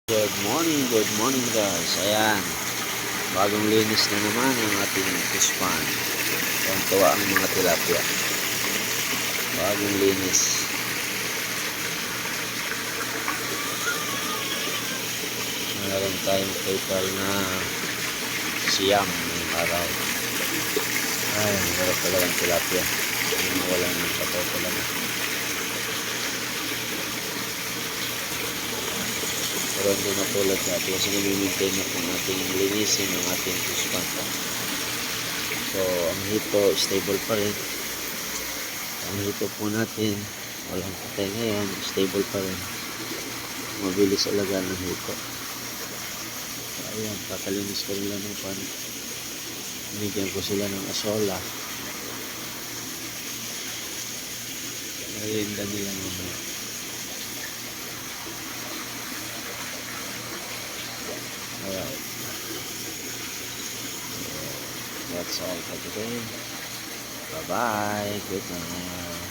Good morning guys. Ayan, bagong linis na naman ang ating fish pond. Tuwa ang mga tilapia. Bagong linis. Meron tayong total na siyam ngayong araw. Ay, meron talagang tilapia. Wala ng pataw talaga. Pero hindi matulad sa atin kasi nami-maintain na kung ating linisin ang ating fish pond. So, ang hito stable pa rin. Ang hito po natin walang patay ngayon, stable pa rin. Mabilis alagaan ng hito. So, ayan, kakalinis ko nila ng pan. Binigyan ko sila ng asola. Merinda nila mamaya. Alright. That's all for today. Bye-bye. Good night.